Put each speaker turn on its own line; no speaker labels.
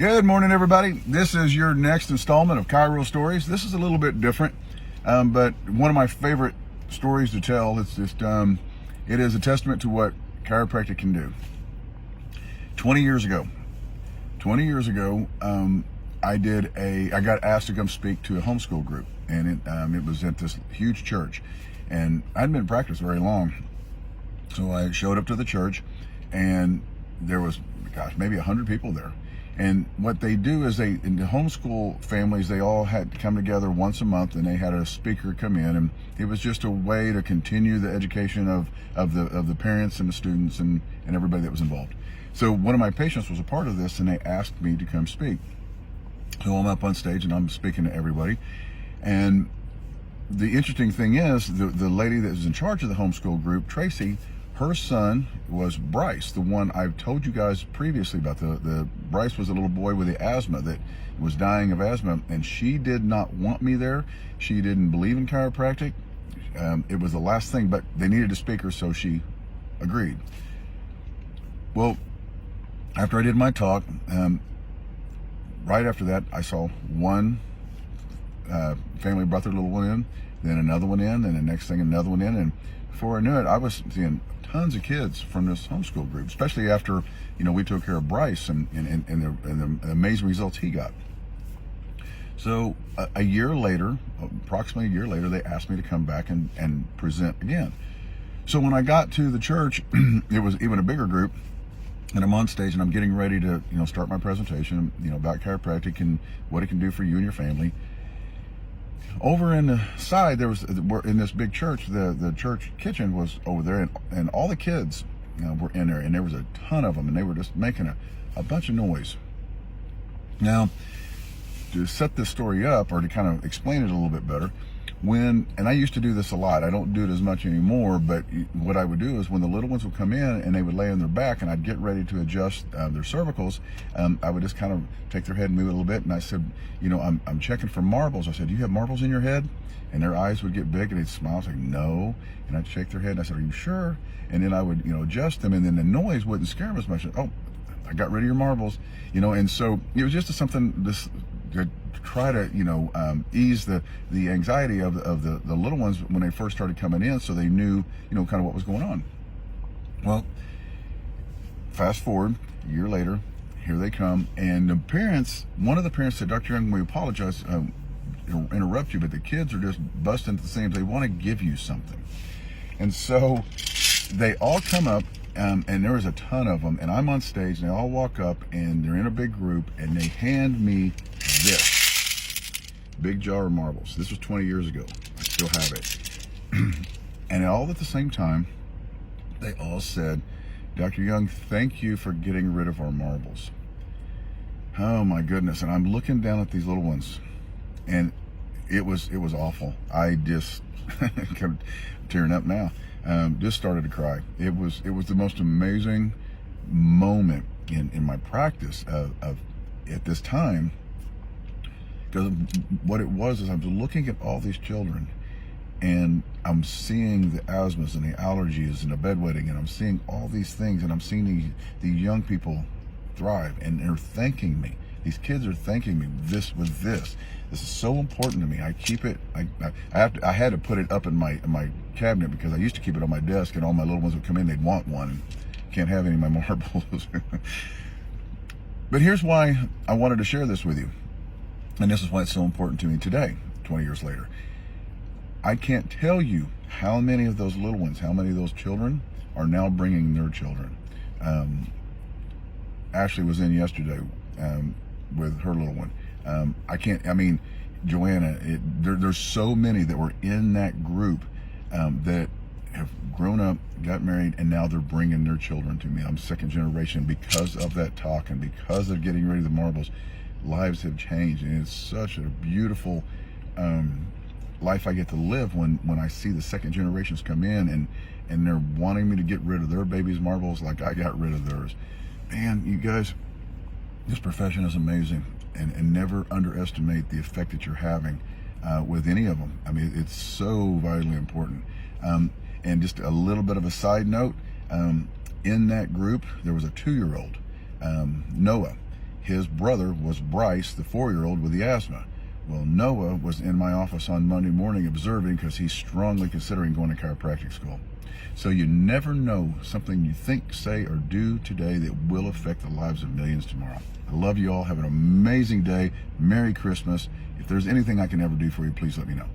Good morning, everybody. This is your next installment of Chiro Stories. This is a little bit different, but one of my favorite stories to tell. It's just, it is a testament to what chiropractic can do. 20 years ago, I got asked to come speak to a homeschool group, and it was at this huge church, and I hadn't been in practice very long, so I showed up to the church, and there was, maybe 100 people there. And what they do is in the homeschool families, they all had to come together once a month, and they had a speaker come in, and it was just a way to continue the education of the parents and the students and everybody that was involved. So one of my patients was a part of this, and they asked me to come speak. So I'm up on stage and I'm speaking to everybody. And the interesting thing is, the lady that was in charge of the homeschool group, Tracy, her son was Bryce, the one I've told you guys previously about. The Bryce was a little boy with the asthma that was dying of asthma, and she did not want me there. She didn't believe in chiropractic. It was the last thing, but they needed a speaker, so she agreed. Well, after I did my talk, right after that, I saw one family brought their little one in, then another one in, and the next thing another one in, and before I knew it, I was seeing tons of kids from this homeschool group, especially after, we took care of Bryce and the amazing results he got. So approximately a year later, they asked me to come back and present again. So when I got to the church, it was even a bigger group, and I'm on stage and I'm getting ready to, start my presentation, about chiropractic and what it can do for you and your family. Over in the side, in this big church, the church kitchen was over there, and all the kids, were in there, and there was a ton of them, and they were just making a bunch of noise. Now, to set this story up, or to kind of explain it a little bit better, and I used to do this a lot, I don't do it as much anymore, but what I would do is when the little ones would come in and they would lay on their back and I'd get ready to adjust their cervicals, I would just kind of take their head and move it a little bit, and I said, I'm checking for marbles. I said, do you have marbles in your head? And their eyes would get big and they'd smile. I was like, no. And I'd shake their head and I said, are you sure? And then I would, adjust them, and then the noise wouldn't scare them as much. Oh, I got rid of your marbles, and so it was just something to try to ease the anxiety of the little ones when they first started coming in, so they knew kind of what was going on. Well, fast forward a year later, here they come, and one of the parents said, Dr. Young, we apologize, interrupt you, but the kids are just busting at the seams. They want to give you something. And so they all come up, and there was a ton of them, and I'm on stage, and they all walk up, and they're in a big group, and they hand me this big jar of marbles. This was 20 years ago. I still have it. And all at the same time, they all said, Dr. Young, thank you for getting rid of our marbles. Oh my goodness. And I'm looking down at these little ones, and it was awful. I just I'm tearing up now. Just started to cry. It was the most amazing moment in my practice of at this time. Because what it was is I was looking at all these children, and I'm seeing the asthmas and the allergies and the bedwetting, and I'm seeing all these things, and I'm seeing these young people thrive, and they're thanking me. These kids are thanking me. This is so important to me. I keep it. I had to put it up in my cabinet, because I used to keep it on my desk, and all my little ones would come in, they'd want one. Can't have any of my marbles. But here's why I wanted to share this with you. And this is why it's so important to me today, 20 years later. I can't tell you how many of those little ones, how many of those children are now bringing their children. Ashley was in yesterday with her little one. Joanna, there's so many that were in that group that have grown up, got married, and now they're bringing their children to me. I'm second generation because of that talk, and because of getting rid of the marbles. Lives have changed, and it's such a beautiful life I get to live when I see the second generations come in and they're wanting me to get rid of their baby's marbles like I got rid of theirs. Man, you guys, this profession is amazing, and never underestimate the effect that you're having with any of them. I mean, it's so vitally important. And just a little bit of a side note, in that group, there was a 2-year-old, Noah. his brother was Bryce, the 4-year-old with the asthma. Well, Noah was in my office on Monday morning observing because he's strongly considering going to chiropractic school. So you never know something you think, say, or do today that will affect the lives of millions tomorrow. I love you all. Have an amazing day. Merry Christmas. If there's anything I can ever do for you, please let me know.